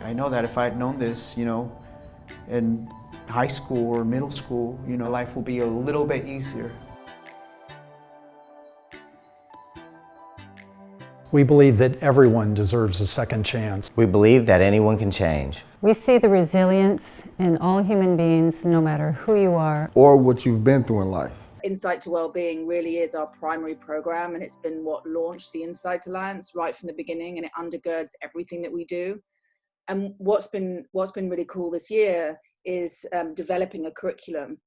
I know that if I had known this, in high school or middle school, life will be a little bit easier. We believe that everyone deserves a second chance. We believe that anyone can change. We see the resilience in all human beings, no matter who you are or what you've been through in life. Insight to Wellbeing really is our primary program, and it's been what launched the Insight Alliance right from the beginning, and it undergirds everything that we do. And what's been really cool this year is developing a curriculum,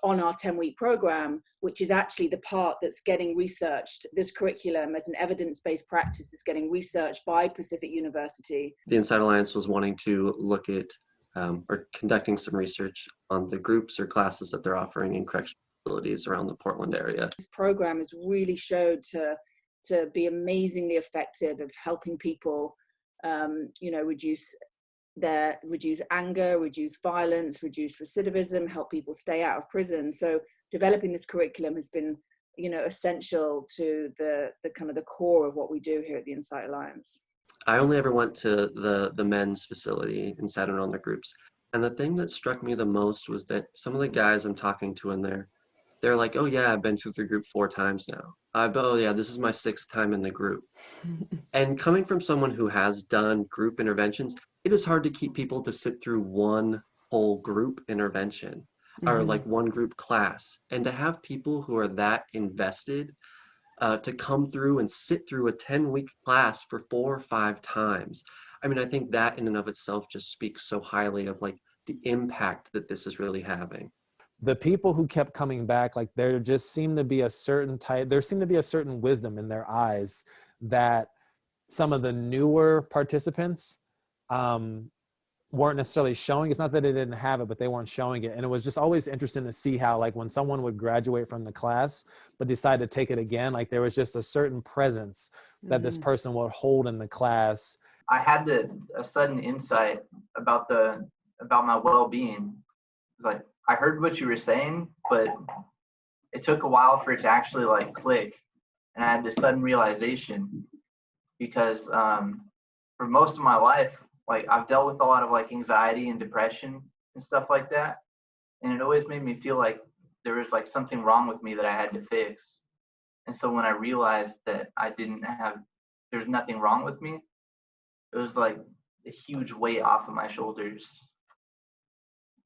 on our 10-week program, which is actually the part that's getting researched. This curriculum as an evidence-based practice is getting researched by Pacific University. The Insight Alliance was wanting to look at or conducting some research on the groups or classes that they're offering in correctional facilities around the Portland area. This program has really showed to be amazingly effective of helping people, reduce anger, reduce violence, reduce recidivism, help people stay out of prison. So developing this curriculum has been, essential to the kind of the core of what we do here at the Insight Alliance. I only ever went to the men's facility and sat in on the groups. And the thing that struck me the most was that some of the guys I'm talking to in there, they're like, oh yeah, I've been to the group 4 times now. Oh yeah, this is my 6th time in the group. And coming from someone who has done group interventions, it is hard to keep people to sit through one whole group intervention or like one group class. And to have people who are that invested to come through and sit through a 10-week class for 4 or 5 times. I mean, I think that in and of itself just speaks so highly of like the impact that this is really having. The people who kept coming back, like there seemed to be a certain wisdom in their eyes that some of the newer participants weren't necessarily showing. It's not that they didn't have it, but they weren't showing it. And it was just always interesting to see how, like, when someone would graduate from the class but decide to take it again, like there was just a certain presence that this person would hold in the class. I had a sudden insight about my well-being. It's like, I heard what you were saying, but it took a while for it to actually like click. And I had this sudden realization because for most of my life, like I've dealt with a lot of like anxiety and depression and stuff like that. And it always made me feel like there was like something wrong with me that I had to fix. And so when I realized that there's nothing wrong with me, it was like a huge weight off of my shoulders.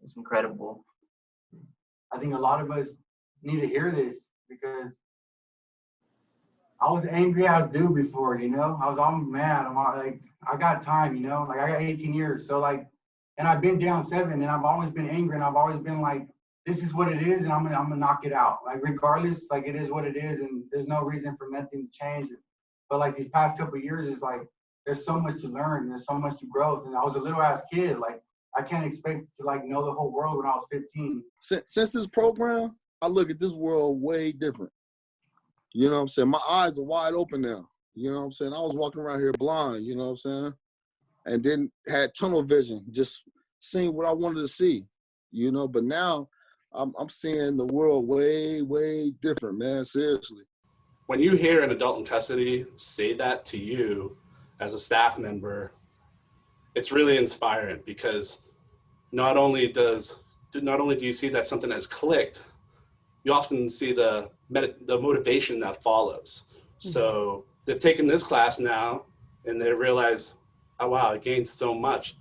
It's incredible. I think a lot of us need to hear this because I was angry as dude before, I was all mad. I'm like, I got time, like I got 18 years. So like, and I've been down 7 and I've always been angry and I've always been like, this is what it is and I'm gonna knock it out. Like regardless, like it is what it is and there's no reason for nothing to change. But like these past couple of years is like, there's so much to learn. There's so much to growth. And I was a little ass kid. Like I can't expect to like know the whole world when I was 15. Since this program, I look at this world way different. You know what I'm saying? My eyes are wide open now. You know what I'm saying? I was walking around here blind, you know what I'm saying? And then had tunnel vision, just seeing what I wanted to see, but now I'm seeing the world way, way different, man, seriously. When you hear an adult in custody say that to you as a staff member, it's really inspiring because not only do you see that something has clicked, you often see the motivation that follows. So they've taken this class now and they realize, oh wow, I gained so much.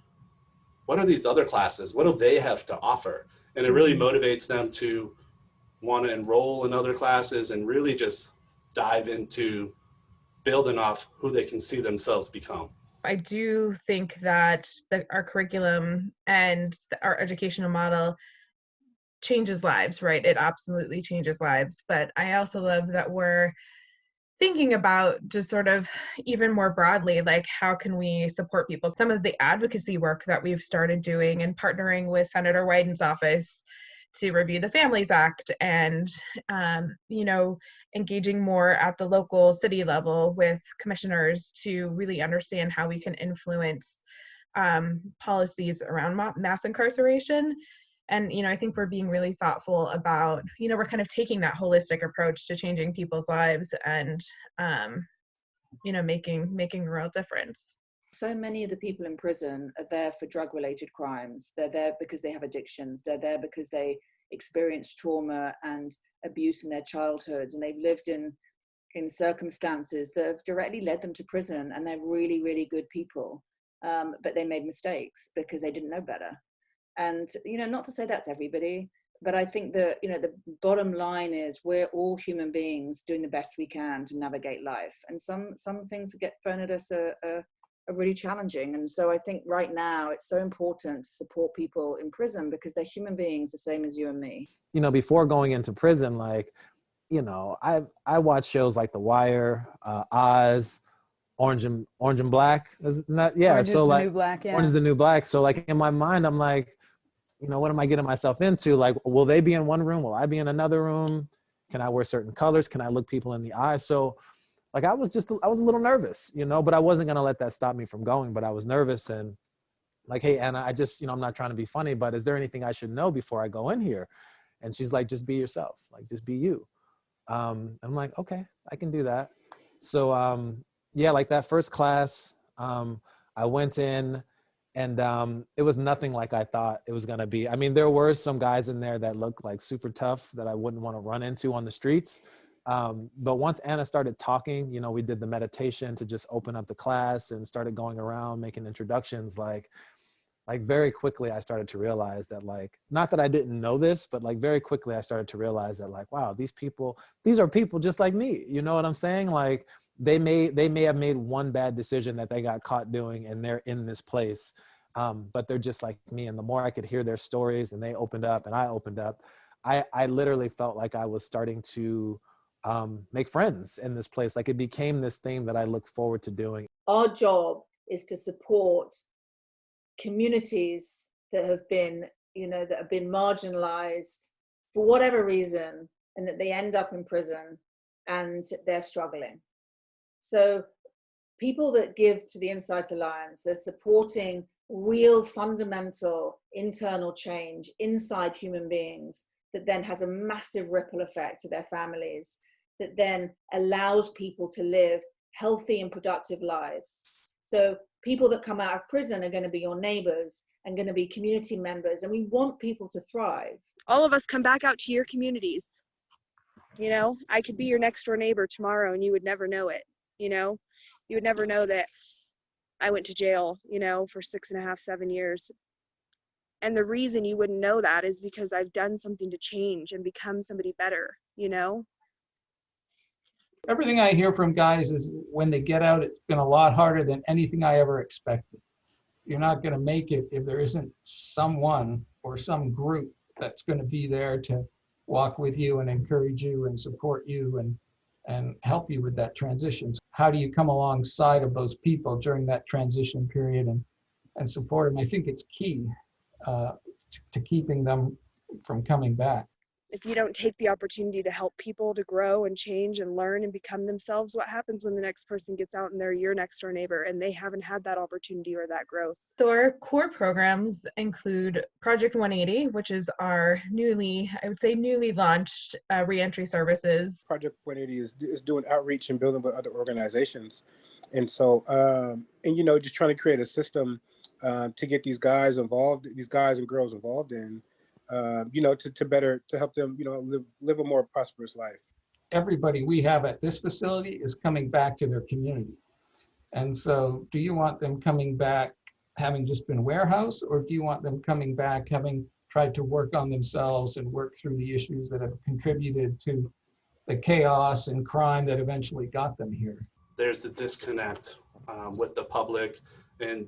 What are these other classes? What do they have to offer? And it really motivates them to want to enroll in other classes and really just dive into building off who they can see themselves become. I do think that our curriculum and our educational model changes lives, right? It absolutely changes lives. But I also love that we're thinking about just sort of even more broadly, like how can we support people? Some of the advocacy work that we've started doing and partnering with Senator Wyden's office to review the Families Act and, engaging more at the local city level with commissioners to really understand how we can influence policies around mass incarceration. And, I think we're being really thoughtful about, we're kind of taking that holistic approach to changing people's lives and, making a real difference. So many of the people in prison are there for drug-related crimes. They're there because they have addictions. They're there because they experienced trauma and abuse in their childhoods, and they've lived in circumstances that have directly led them to prison, and they're really, really good people. But they made mistakes because they didn't know better. And, you know, not to say that's everybody, but I think that, you know, the bottom line is we're all human beings doing the best we can to navigate life. And some things that get thrown at us are really challenging. And so I think right now it's so important to support people in prison because they're human beings the same as you and me. You know, before going into prison, like, you know, I watch shows like The Wire, Oz, Orange and Black. Isn't that, yeah. Orange so is the like, New Black, yeah. Orange is the New Black. So like in my mind, I'm like, you know, what am I getting myself into? Like, will they be in one room? Will I be in another room? Can I wear certain colors? Can I look people in the eye? So like, I was a little nervous, you know, but I wasn't going to let that stop me from going, but I was nervous and like, hey, Anna, I just, you know, I'm not trying to be funny, but is there anything I should know before I go in here? And she's like, just be yourself. Like, just be you. I'm like, okay, I can do that. So, yeah, like that first class, I went in and it was nothing like I thought it was going to be. I mean, there were some guys in there that looked like super tough that I wouldn't want to run into on the streets. But once Anna started talking, you know, we did the meditation to just open up the class and started going around making introductions. Like very quickly, I started to realize that, like, not that I didn't know this, but like very quickly, I started to realize that, like, wow, these are people just like me. You know what I'm saying? Like they may have made one bad decision that they got caught doing and they're in this place. But they're just like me. And the more I could hear their stories and they opened up and I opened up, I literally felt like I was starting to make friends in this place. Like it became this thing that I look forward to doing. Our job is to support communities that have been, you know, that have been marginalized for whatever reason, and that they end up in prison and they're struggling. So people that give to the Insight Alliance are supporting real fundamental internal change inside human beings that then has a massive ripple effect to their families, that then allows people to live healthy and productive lives. So people that come out of prison are going to be your neighbors and going to be community members, and we want people to thrive. All of us come back out to your communities. You know, I could be your next door neighbor tomorrow and you would never know it. You know, you would never know that I went to jail, you know, for 6.5, 7 years. And the reason you wouldn't know that is because I've done something to change and become somebody better, you know? Everything I hear from guys is when they get out, it's been a lot harder than anything I ever expected. You're not going to make it if there isn't someone or some group that's going to be there to walk with you and encourage you and support you and help you with that transition. How do you come alongside of those people during that transition period and support them? I think it's key to keeping them from coming back. If you don't take the opportunity to help people to grow and change and learn and become themselves, what happens when the next person gets out and they're your next door neighbor and they haven't had that opportunity or that growth? So our core programs include Project 180, which is our newly launched reentry services. Project 180 is doing outreach and building with other organizations. And so, and, you know, just trying to create a system to get these guys and girls involved in, you know, to help them, you know, live a more prosperous life. Everybody we have at this facility is coming back to their community. And so do you want them coming back having just been warehoused, or do you want them coming back having tried to work on themselves and work through the issues that have contributed to the chaos and crime that eventually got them here? There's the disconnect with the public and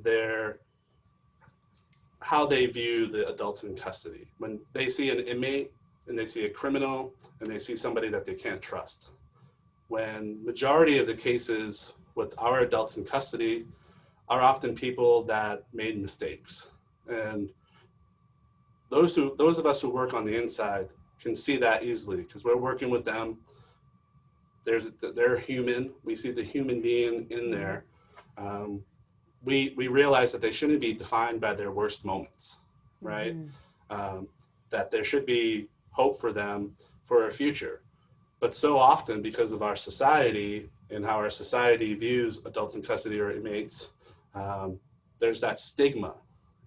how they view the adults in custody. When they see an inmate and they see a criminal and they see somebody that they can't trust. When majority of the cases with our adults in custody are often people that made mistakes. And those of us who work on the inside can see that easily because we're working with them. They're human. We see the human being in there. We realize that they shouldn't be defined by their worst moments, right? Mm-hmm. That there should be hope for them for a future. But so often, because of our society and how our society views adults in custody or inmates, there's that stigma,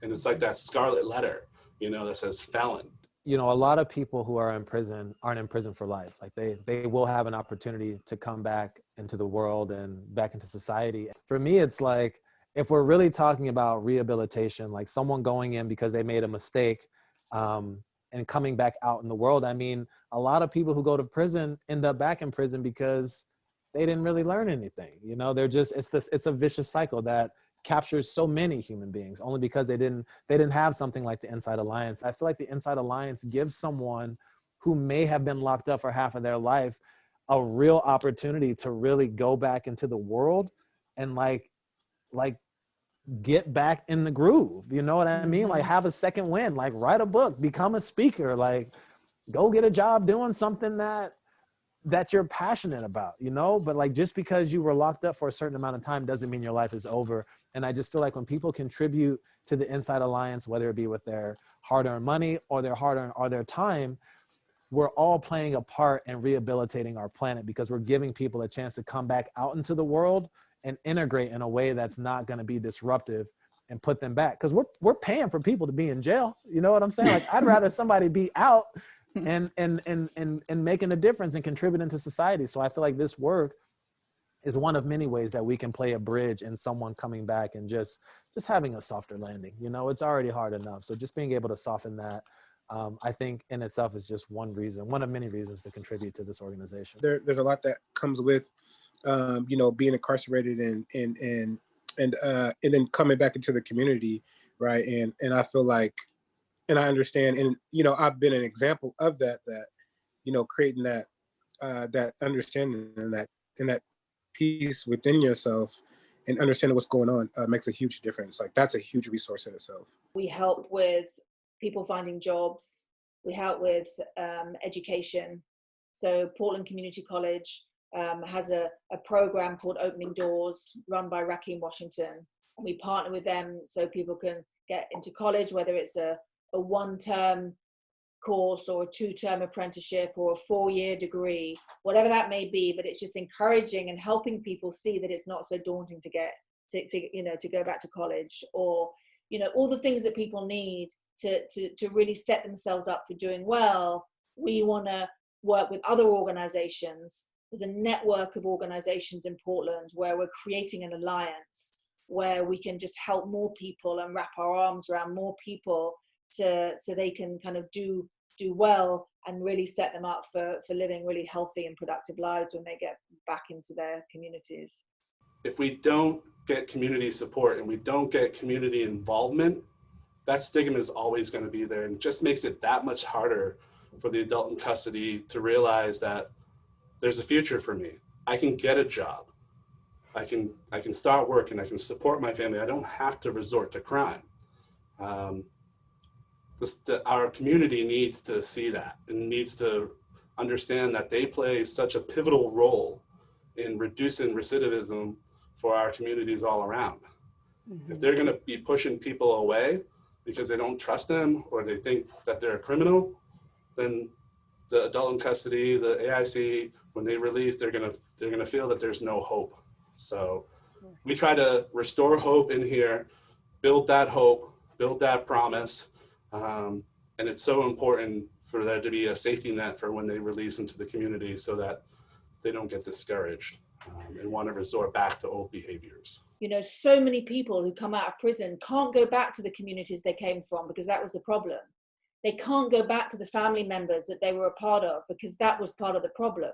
and it's like that scarlet letter, that says felon. A lot of people who are in prison aren't in prison for life. Like they will have an opportunity to come back into the world and back into society. For me, it's like, if we're really talking about rehabilitation, like someone going in because they made a mistake, and coming back out in the world, I mean, a lot of people who go to prison end up back in prison because they didn't really learn anything. They're just, it's a vicious cycle that captures so many human beings only because they didn't have something like the Inside Alliance. I feel like the Inside Alliance gives someone who may have been locked up for half of their life a real opportunity to really go back into the world and like get back in the groove. You know what I mean? Like have a second win, like write a book, become a speaker, like go get a job doing something that you're passionate about, but like just because you were locked up for a certain amount of time doesn't mean your life is over. And I just feel like when people contribute to the Inside Alliance, whether it be with their hard-earned money or their time, we're all playing a part in rehabilitating our planet because we're giving people a chance to come back out into the world and integrate in a way that's not going to be disruptive and put them back. Because we're paying for people to be in jail. You know what I'm saying? Like I'd rather somebody be out and making a difference and contributing to society. So I feel like this work is one of many ways that we can play a bridge in someone coming back and just having a softer landing. It's already hard enough. So just being able to soften that, I think in itself is just one of many reasons to contribute to this organization. There's a lot that comes with, being incarcerated and then coming back into the community, right? And I feel like, and I understand, and I've been an example of that, creating that that understanding and that peace within yourself and understanding what's going on makes a huge difference. Like that's a huge resource in itself. We help with people finding jobs. We help with education. So Portland Community College has a program called Opening Doors run by Rakeem Washington. And we partner with them so people can get into college, whether it's a one-term course or a 2-term apprenticeship or a 4-year degree, whatever that may be. But it's just encouraging and helping people see that it's not so daunting to get to go back to college, or all the things that people need to really set themselves up for doing well. We want to work with other organizations. There's a network of organizations in Portland where we're creating an alliance where we can just help more people and wrap our arms around more people so they can kind of do well and really set them up for living really healthy and productive lives when they get back into their communities. If we don't get community support and we don't get community involvement, that stigma is always going to be there, and it just makes it that much harder for the adult in custody to realize that there's a future for me. I can get a job. I can start working. I can support my family. I don't have to resort to crime. Our community needs to see that and needs to understand that they play such a pivotal role in reducing recidivism for our communities all around. Mm-hmm. If they're going to be pushing people away because they don't trust them or they think that they're a criminal, then the adult in custody, the AIC, when they release, they're gonna feel that there's no hope. So we try to restore hope in here, build that hope, build that promise, and it's so important for there to be a safety net for when they release into the community so that they don't get discouraged and want to resort back to old behaviors. So many people who come out of prison can't go back to the communities they came from because that was the problem. They can't go back to the family members that they were a part of because that was part of the problem.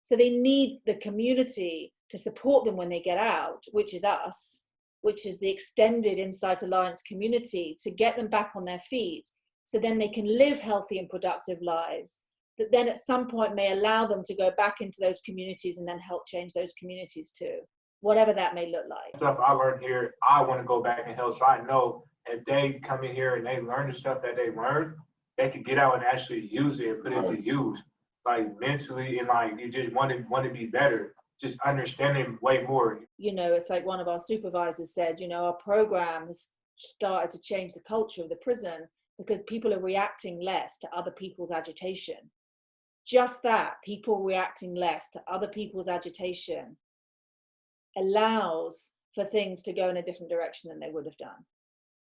So they need the community to support them when they get out, which is us, which is the extended Inside Alliance community, to get them back on their feet so then they can live healthy and productive lives that then at some point may allow them to go back into those communities and then help change those communities too, whatever that may look like. Stuff I learned here, I want to go back and help, so I know if they come in here and they learn the stuff that they learned, they can get out and actually use it and put it to use, like mentally, and like you just want to be better, just understanding way more. It's like one of our supervisors said, our program has started to change the culture of the prison because people are reacting less to other people's agitation. Just that, people reacting less to other people's agitation allows for things to go in a different direction than they would have done.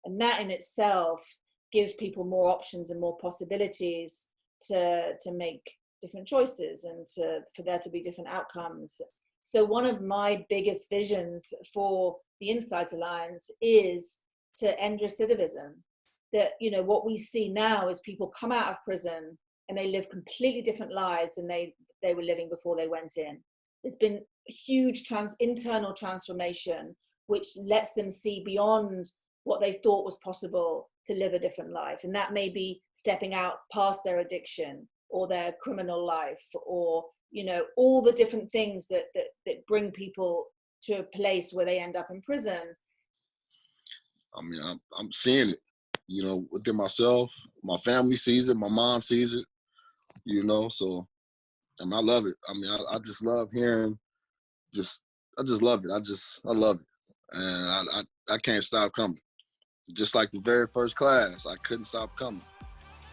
And that in itself gives people more options and more possibilities to make different choices and for there to be different outcomes. So one of my biggest visions for the Insight Alliance is to end recidivism. That, you know, what we see now is people come out of prison and they live completely different lives than they were living before they went in. There's been a huge internal transformation, which lets them see beyond what they thought was possible to live a different life. And that may be stepping out past their addiction or their criminal life, or, you know, all the different things that bring people to a place where they end up in prison. I mean, I'm seeing it, you know, within myself. My family sees it. My mom sees it, you know, so, I mean, I love it. I mean, I just love hearing, I just love it. I love it. And I can't stop coming. Just like the very first class, I couldn't stop coming,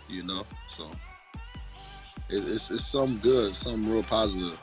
you know, so it's something good, something real positive.